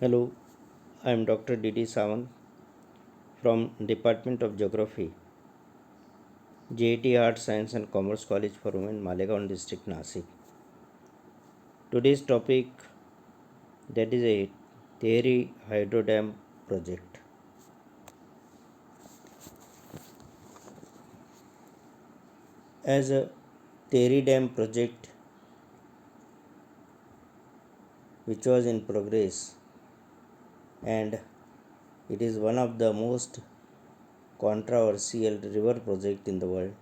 Hello, I am Dr. D.D. Sawant from Department of Geography, J.A.T Arts, Science and Commerce College for Women, Malegaon District, Nashik. Today's topic that is a Tehri Hydro Dam project. As a Tehri Dam project which was in progress and it is one of the most controversial river project in the world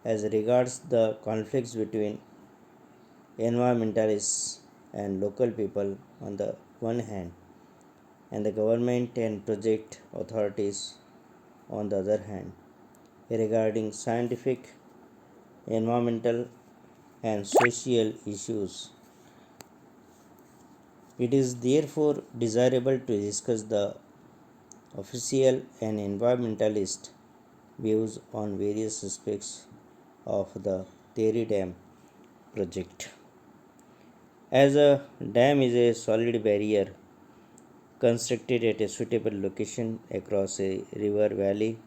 as regards the conflicts between environmentalists and local people on the one hand and the government and project authorities on the other hand regarding scientific, environmental and social issues. It is therefore desirable to discuss the official and environmentalist views on various aspects of the Tehri Dam project. As a dam is a solid barrier constructed at a suitable location across a river valley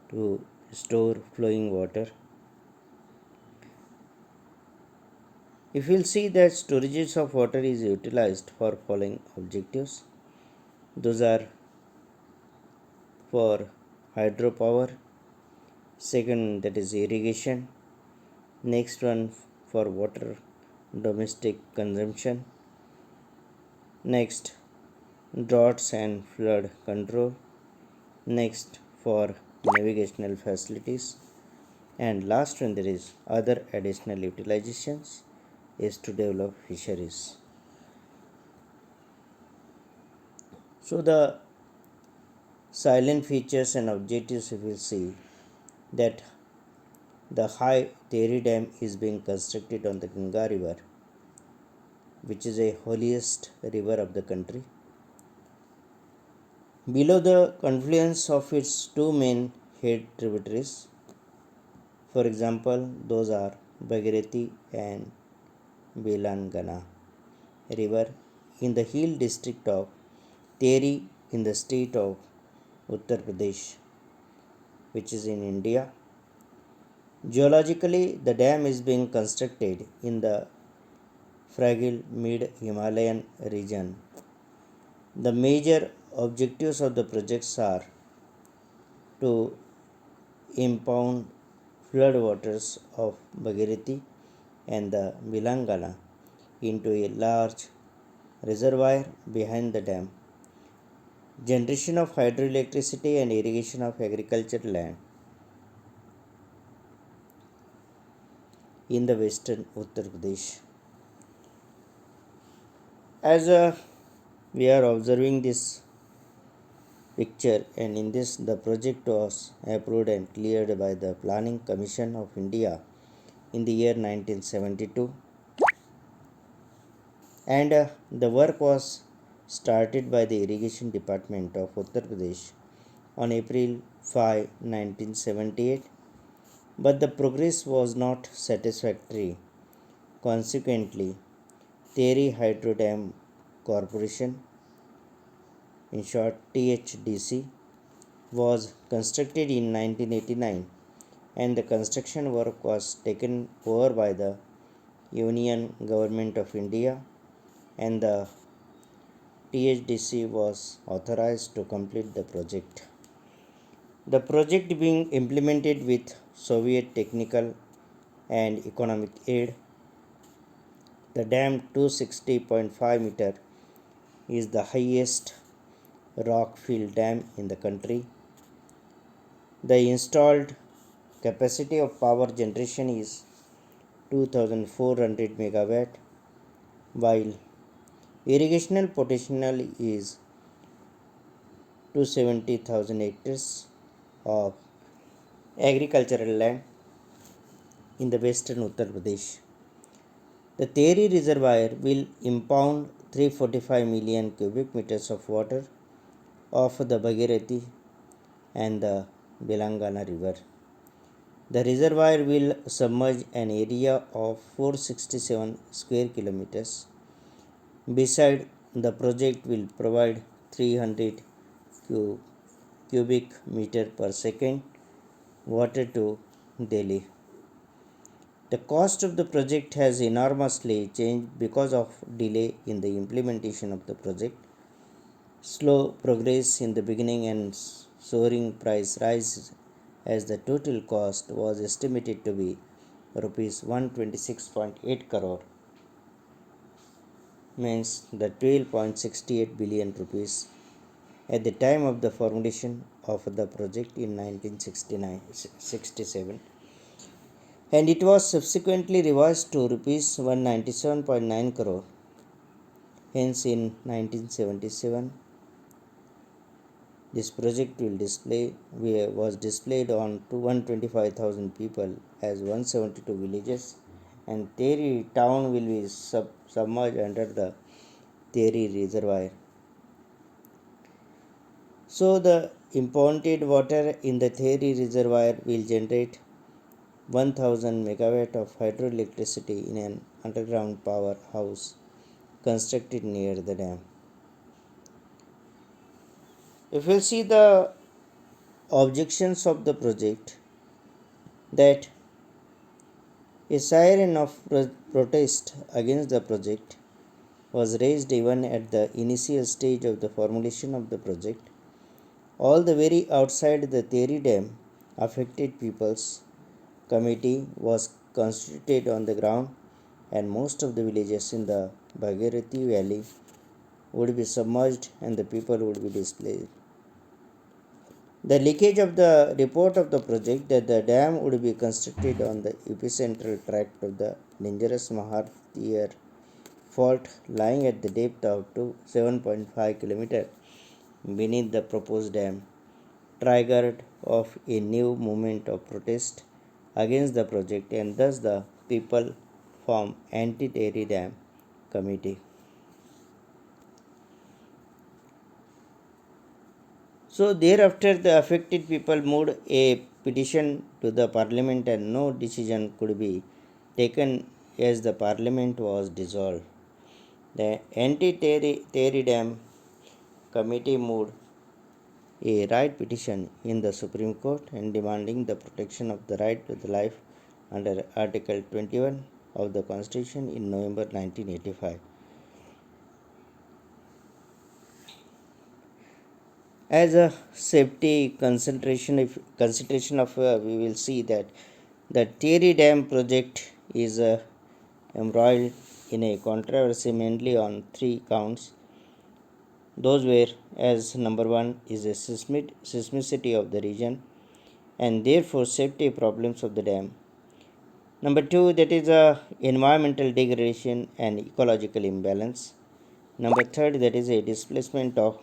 to store flowing water. If you will see that storages of water is utilized for following objectives. Those are for hydropower, second that is irrigation, next one for water domestic consumption, next droughts and flood control, next for navigational facilities, and last one there is other additional utilizations is to develop fisheries. So the silent features and objectives we will see that the high Tehri Dam is being constructed on the Ganga River, which is a holiest river of the country. Below the confluence of its two main head tributaries, for example, those are Bhagirathi and Belangana river in the hill district of Tehri in the state of Uttar Pradesh, which is in India. Geologically, the dam is being constructed in the fragile mid-Himalayan region. The major objectives of the projects are to impound floodwaters of Bhagirathi and the Bilangana into a large reservoir behind the dam, generation of hydroelectricity and irrigation of agricultural land in the western Uttar Pradesh. As we are observing this picture, and in this the project was approved and cleared by the Planning Commission of India in the year 1972, and the work was started by the Irrigation Department of Uttar Pradesh on April 5, 1978, but the progress was not satisfactory. Consequently, Tehri Hydro Dam Corporation, in short THDC, was constructed in 1989 and the construction work was taken over by the Union Government of India and the THDC was authorized to complete the project. The project being implemented with Soviet technical and economic aid. The dam 260.5 meter is the highest rock filled dam in the country. The installed capacity of power generation is 2400 megawatt, while irrigational potential is 270,000 hectares of agricultural land in the western Uttar Pradesh. The Tehri reservoir will impound 345 million cubic meters of water of the Bhagirathi and the Belangana river. The reservoir will submerge an area of 467 square kilometers. Beside The project will provide 300 cubic meter per second water to Delhi. The cost of the project has enormously changed because of delay in the implementation of the project, slow progress in the beginning, and soaring price rise, as the total cost was estimated to be rupees 126.8 crore, means the 12.68 billion rupees at the time of the formulation of the project in 1967, and it was subsequently revised to rupees 197.9 crore. Hence, in 1977, this project was displayed on to 125,000 people as 172 villages, and Tehri town will be submerged under the Tehri reservoir. So the impounded water in the Tehri reservoir will generate 1000 megawatt of hydroelectricity in an underground power house constructed near the dam. If we see the objections of the project, that a siren of protest against the project was raised even at the initial stage of the formulation of the project. All the very outside the Tehri Dam affected people's committee was constituted on the ground, and most of the villages in the Bhagirathi Valley would be submerged and the people would be displaced. The leakage of the report of the project that the dam would be constructed on the epicentral tract of the dangerous Mahathir fault lying at the depth of 7.5 km beneath the proposed dam triggered off a new movement of protest against the project, and thus the people formed anti-Tehri Dam Committee. So thereafter the affected people moved a petition to the parliament, and no decision could be taken as the parliament was dissolved. The anti-Tehri Dam Committee moved a right petition in the Supreme Court and demanding the protection of the right to the life under Article 21 of the Constitution in November 1985. As a safety consideration of we will see that the Tehri Dam project is embroiled in a controversy mainly on three counts. Those were, as number one is a seismicity of the region and therefore safety problems of the dam. Number two, that is a environmental degradation and ecological imbalance. Number third, that is a displacement of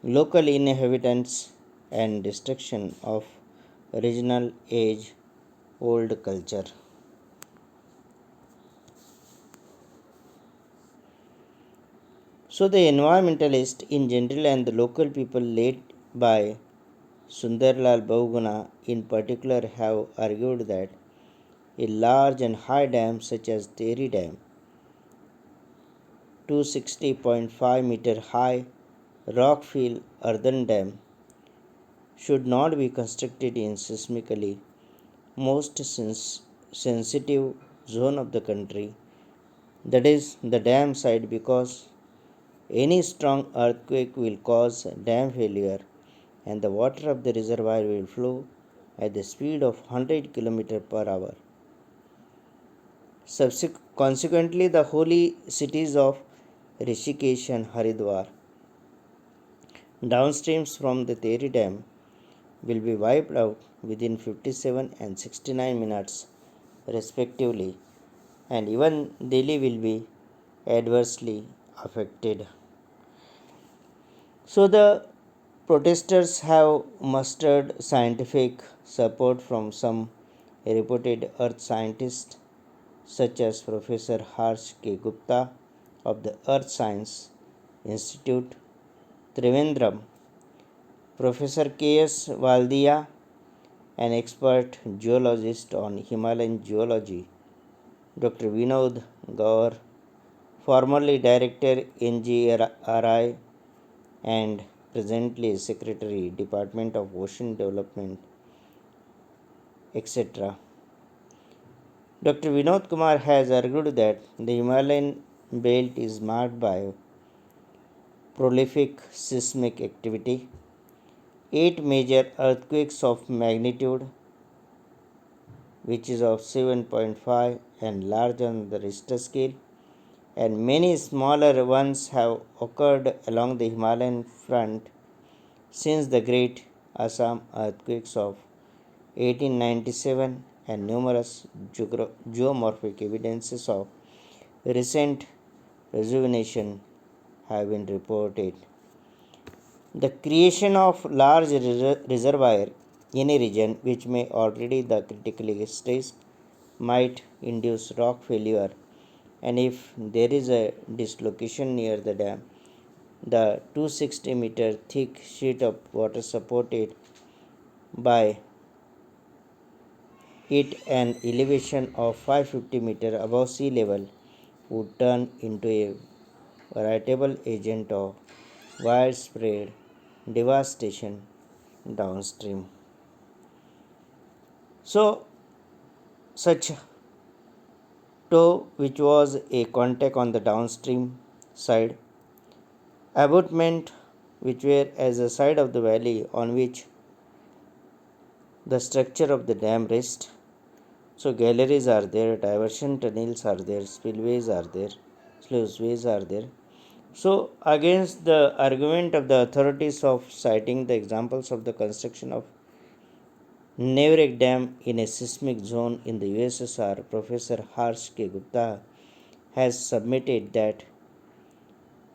local inhabitants and destruction of regional age old culture. So the environmentalists in general and the local people led by Sundarlal Bahuguna in particular have argued that a large and high dam such as Tehri Dam, 260.5 meter high rock-filled earthen dam, should not be constructed in seismically most sensitive zone of the country, that is the dam side, because any strong earthquake will cause dam failure and the water of the reservoir will flow at the speed of 100 km per hour. Consequently, the holy cities of Rishikesh and Haridwar, downstreams from the Tehri Dam, will be wiped out within 57 and 69 minutes, respectively, and even Delhi will be adversely affected. So, the protesters have mustered scientific support from some reputed earth scientists such as Professor Harsh K. Gupta of the Earth Science Institute, Trivandrum, Professor K. S. Waldia, an expert geologist on Himalayan geology, Dr. Vinod Gaur formerly Director NGRI and presently Secretary Department of Ocean Development, etc. Dr. Vinod Kumar has argued that the Himalayan belt is marked by prolific seismic activity, 8 major earthquakes of magnitude which is of 7.5 and larger on the Richter scale, and many smaller ones have occurred along the Himalayan front since the Great Assam earthquakes of 1897, and numerous geomorphic evidences of recent rejuvenation have been reported. The creation of large reservoir in a region which may already the critically stressed might induce rock failure, and if there is a dislocation near the dam, the 260-meter thick sheet of water supported by it an elevation of 550 meters above sea level would turn into a veritable agent of widespread devastation downstream. So, such toe, which was a contact on the downstream side, abutment, which were as a side of the valley on which the structure of the dam rests. So galleries are there, diversion tunnels are there, spillways are there, sluiceways are there. So against the argument of the authorities of citing the examples of the construction of Nevarek Dam in a seismic zone in the USSR, Professor Harsh K. Gupta has submitted that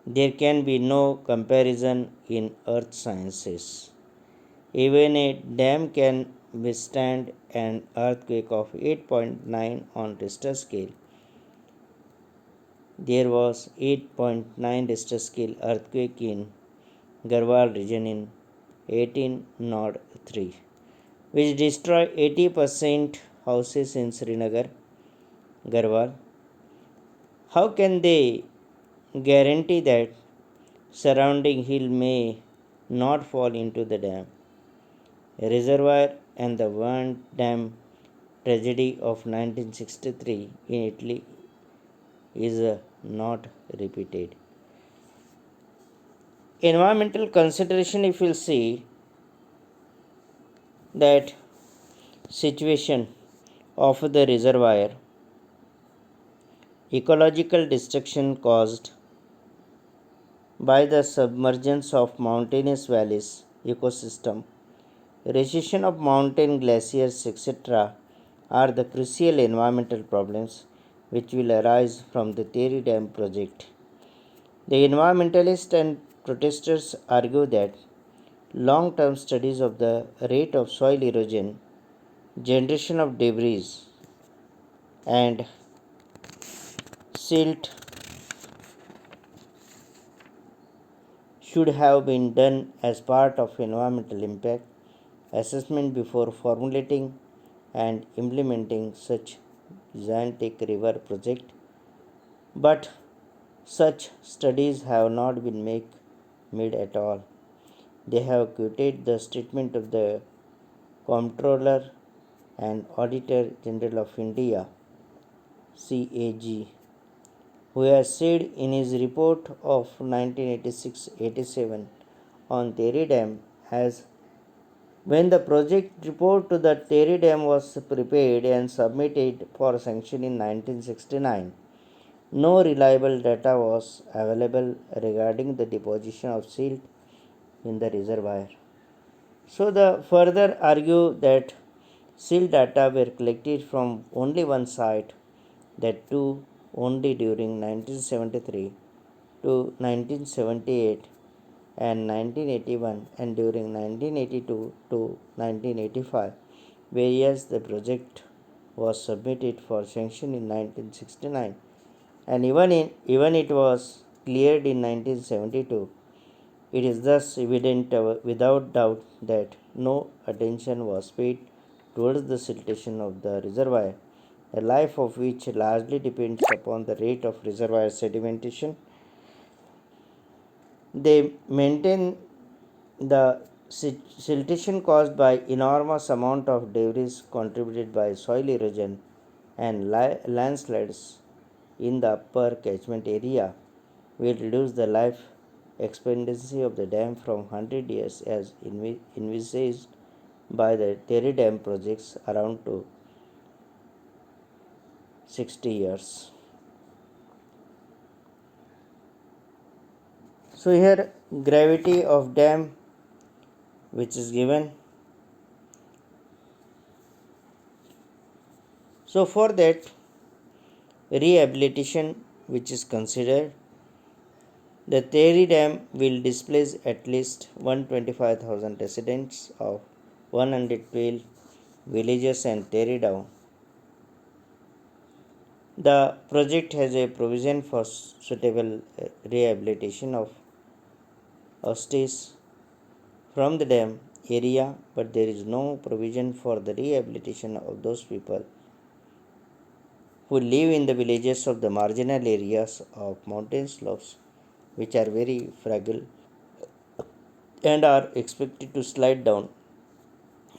there can be no comparison in earth sciences. Even a dam can withstand an earthquake of 8.9 on Richter scale. There was 8.9 Richter scale earthquake in Garhwal region in 1803, which destroyed 80% houses in Srinagar, Garhwal. How can they guarantee that surrounding hill may not fall into the dam? A reservoir and the Van Dam tragedy of 1963 in Italy is not repeated. Environmental consideration, if you see that situation of the reservoir, ecological destruction caused by the submergence of mountainous valleys ecosystem, recession of mountain glaciers, etc., are the crucial environmental problems which will arise from the Tehri Dam project. The environmentalists and protesters argue that long term studies of the rate of soil erosion, generation of debris, and silt should have been done as part of environmental impact assessment before formulating and implementing such gigantic river project, but such studies have not been made at all. They have quoted the statement of the Comptroller and Auditor General of India (CAG), who has said in his report of 1986-87 on Tehri Dam as when the project report to the Tehri Dam was prepared and submitted for sanction in 1969, no reliable data was available regarding the deposition of silt in the reservoir. So the further argue that silt data were collected from only one site, that too only during 1973 to 1978 and 1981 and during 1982 to 1985, whereas the project was submitted for sanction in 1969 and even it was cleared in 1972. It is thus evident without doubt that no attention was paid towards the siltation of the reservoir the life of which largely depends upon the rate of reservoir sedimentation. They maintain the siltation caused by enormous amount of debris contributed by soil erosion and landslides in the upper catchment area will reduce the life expectancy of the dam from 100 years as envisaged by the Tehri Dam projects around to 60 years. So here gravity of dam which is given. So for that rehabilitation which is considered, the Tehri Dam will displace at least 125,000 residents of 112 villages and Tehri down. The project has a provision for suitable rehabilitation of Asst from the dam area, but there is no provision for the rehabilitation of those people who live in the villages of the marginal areas of mountain slopes, which are very fragile and are expected to slide down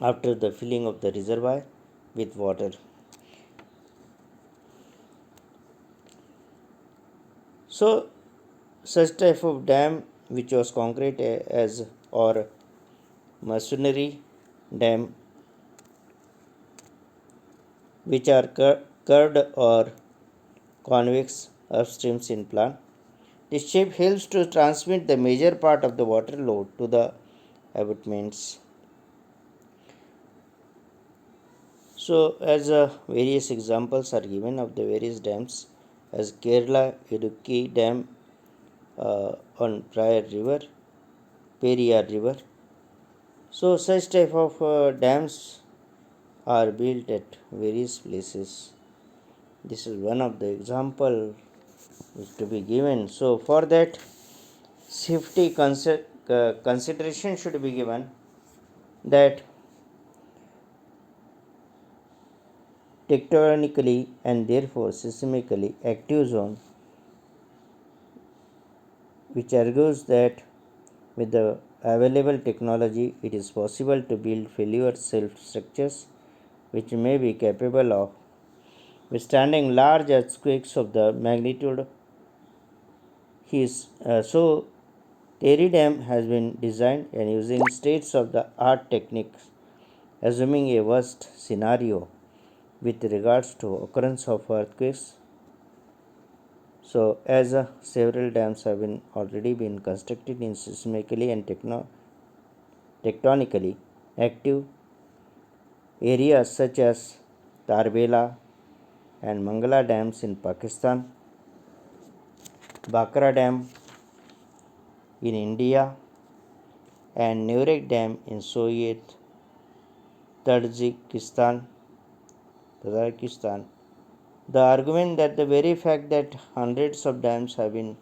after the filling of the reservoir with water. So, such type of dam which was concrete as or masonry dam which are curved or convex upstreams in plan. This shape helps to transmit the major part of the water load to the abutments. So, as various examples are given of the various dams, as Kerala Idukki Dam on Periyar River. So, such type of dams are built at various places. This is one of the example which to be given. So, for that, safety consideration should be given that tectonically and therefore seismically active zone, which argues that with the available technology it is possible to build failure self structures which may be capable of withstanding large earthquakes of the magnitude his. So Tehri Dam has been designed and using states of the art techniques, assuming a worst scenario with regards to occurrence of earthquakes. So, as several dams have been already been constructed in seismically and tectonically active areas such as Tarbela and Mangala dams in Pakistan, Bakra Dam in India, and Nurek Dam in Soviet Tajikistan. The argument that the very fact that hundreds of dams have been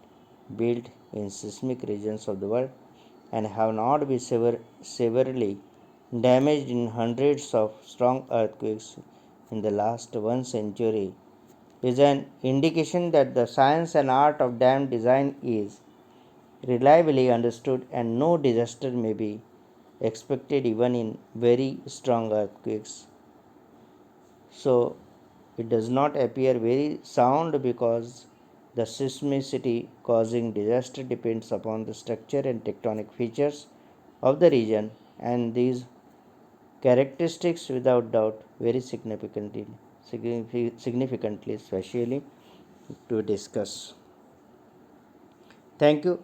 built in seismic regions of the world and have not been severely damaged in hundreds of strong earthquakes in the last 1 century is an indication that the science and art of dam design is reliably understood and no disaster may be expected even in very strong earthquakes. So, it does not appear very sound because the seismicity causing disaster depends upon the structure and tectonic features of the region, and these characteristics without doubt very significantly spatially to discuss. Thank you.